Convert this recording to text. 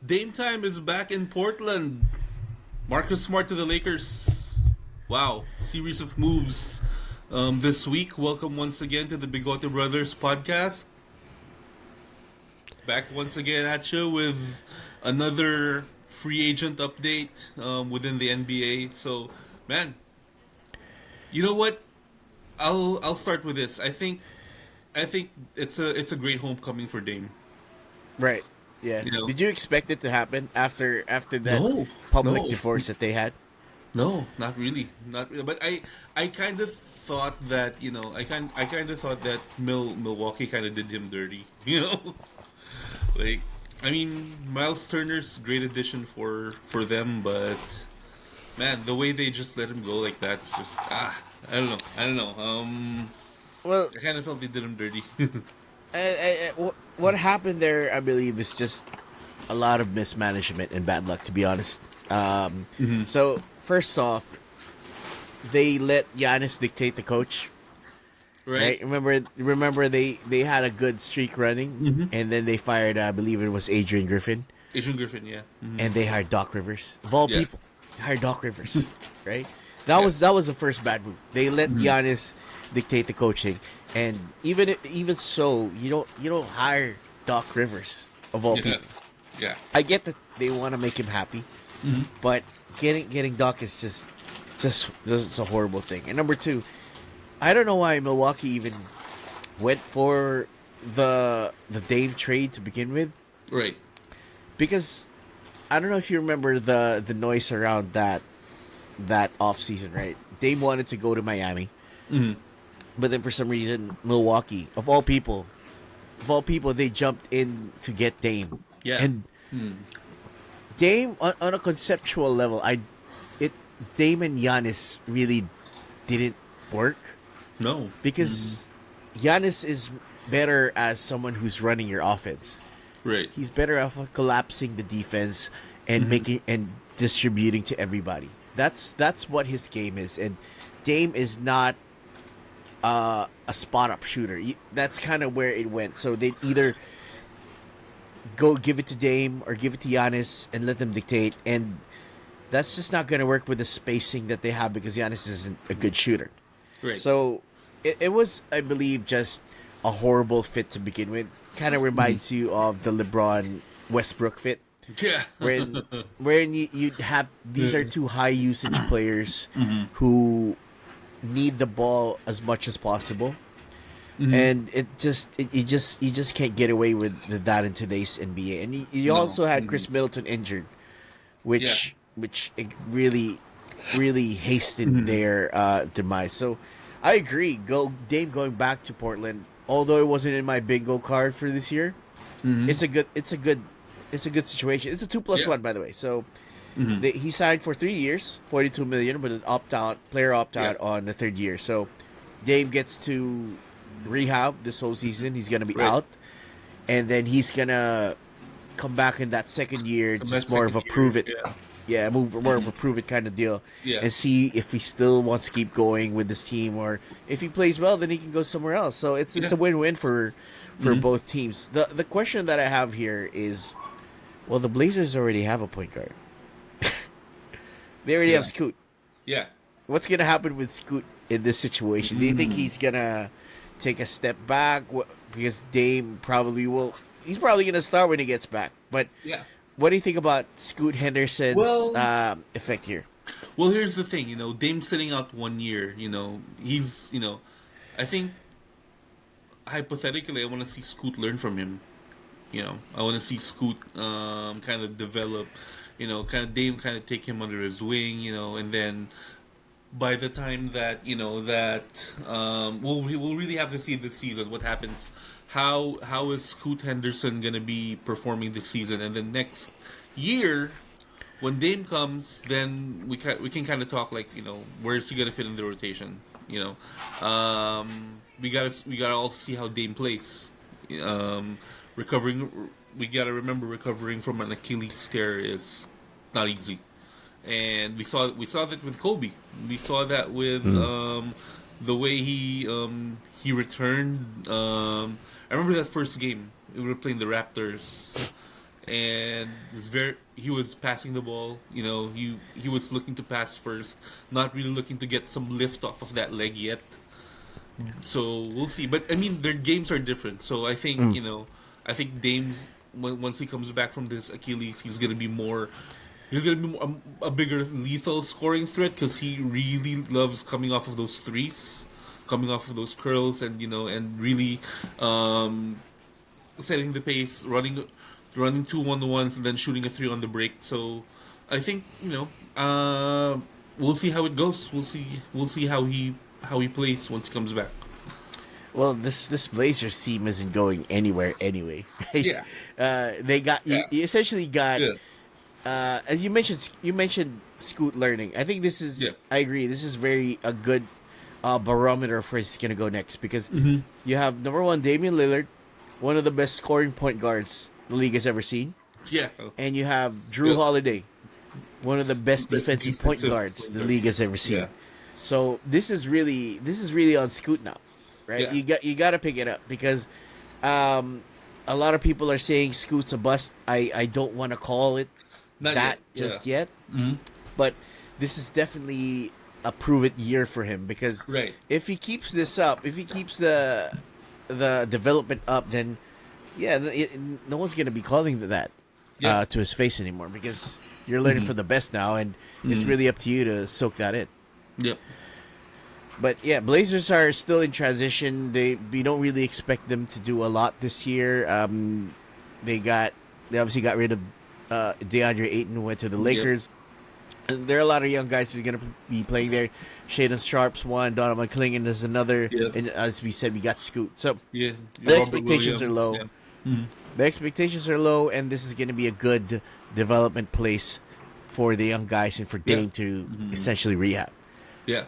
Dame time is back in Portland. Marcus Smart to the Lakers. Wow, series of moves this week. Welcome once again to the Bigote Brothers podcast. Back once again at you with another free agent update within the NBA. So, man, you know what? I'll start with this. I think it's a great homecoming for Dame. Right. Yeah. You know, Did you expect it to happen after that no, public no. divorce that they had? No, not really, not really. But I kind of thought that I kind of thought that Milwaukee kind of did him dirty. Like I mean, Miles Turner's great addition for them, but man, the way they just let him go like that's just I don't know. Well, I kind of felt they did him dirty. what happened there, I believe, is just a lot of mismanagement and bad luck, to be honest. So first off, they let Giannis dictate the coach. Right? Right? Remember they had a good streak running, and then they fired, I believe it was Adrian Griffin, Asian Griffin, yeah. and they hired Doc Rivers. Of all Yeah. people, they hired Doc Rivers, right? That Yeah. was the first bad move. They let Giannis dictate the coaching, and even so, you don't hire Doc Rivers of all Yeah. people. Yeah. I get that they want to make him happy, but getting Doc is just a horrible thing. And number two, I don't know why Milwaukee even went for the Dame trade to begin with, Right. because I don't know if you remember the noise around that off season, right? Dame wanted to go to Miami, but then for some reason Milwaukee, of all people, they jumped in to get Dame. Yeah. And Dame on a conceptual level, it Dame and Giannis really didn't work, No. because Giannis is better as someone who's running your offense. Right. He's better off of collapsing the defense and making and distributing to everybody. That's what his game is, and Dame is not a spot up shooter. That's kind of where it went. So they either go give it to Dame or give it to Giannis and let them dictate, and that's just not going to work with the spacing that they have, because Giannis isn't a good shooter. Right. So it was, I believe, just a horrible fit to begin with. Kind of reminds you of the LeBron Westbrook fit, yeah. wherein you have these are two high usage players who need the ball as much as possible, and you just can't get away with that in today's NBA. And you No. also had Chris Middleton injured, which it really hastened their demise. So I agree. Dame going back to Portland, although it wasn't in my bingo card for this year. It's a good situation. It's a 2+1, Yeah. by the way. So he signed for 3 years, 42 million, with an player opt out Yeah. on the third year. So Dame gets to rehab this whole season. He's gonna be Right. out, and then he's gonna come back in that second year, That just more of a second year, prove it. yeah. Yeah, more of a prove it kind of deal, Yeah. and see if he still wants to keep going with this team, or if he plays well, then he can go somewhere else. So it's Yeah. a win-win for both teams. The question that I have here is, well, the Blazers already have a point guard. They already have Yeah. Scoot. Yeah. What's gonna happen with Scoot in this situation? Do you think he's gonna take a step back? Because Dame probably will. He's probably gonna start when he gets back. But Yeah. what do you think about Scoot Henderson's Well- effect here? Well, here's the thing, Dame sitting out 1 year, he's, I think hypothetically, I want to see Scoot learn from him. I want to see Scoot kind of develop, kind of Dame kind of take him under his wing, and then by the time that we'll really have to see this season what happens. How is Scoot Henderson gonna be performing this season, and then next year when Dame comes, then we can kind of talk like where is he gonna fit in the rotation? We gotta all see how Dame plays. Recovering, we gotta remember recovering from an Achilles tear is not easy, and we saw that with Kobe. We saw that with the way he returned. I remember that first game we were playing the Raptors, and he was passing the ball. You know, he was looking to pass first, not really looking to get some lift off of that leg yet. So we'll see. But I mean, their games are different. So I think I think Dame's once he comes back from this Achilles, he's gonna be more. He's gonna be a bigger lethal scoring threat because he really loves coming off of those threes, coming off of those curls, and and really setting the pace, running two 1-on-1s, and then shooting a three on the break. So I think we'll see how it goes. We'll see how he plays once he comes back. Well, this Blazers team isn't going anywhere anyway. Yeah. They got Yeah. you essentially got Yeah. as you mentioned Scoot learning. I think this is Yeah. I agree. This is very a good barometer for who's gonna go next because you have number one Damian Lillard, one of the best scoring point guards the league has ever seen, Yeah. and you have Drew Yeah. Holiday, one of the best Best defensive point defensive guards point the guard. league has ever seen. Yeah. So this is really on Scoot now, right? Yeah. You got to pick it up because a lot of people are saying Scoot's a bust. I don't want to call it Not that yet. just Yeah. yet, but this is definitely a prove it year for him because Right. if he keeps this up, if he keeps the development up, then no one's gonna be calling that Yeah. to his face anymore because you're learning from the best now, and it's really up to you to soak that in. Yep. But yeah, Blazers are still in transition. We don't really expect them to do a lot this year. They obviously got rid of DeAndre Ayton, who went to the Lakers. And there are a lot of young guys who are going to be playing there. Shaden Sharp's one, Donovan Clingan is another, Yeah. and as we said, we got Scoot. So Yeah. the expectations are low. Yeah. The expectations are low, and this is going to be a good development place for the young guys and for Dame to essentially rehab. Yeah.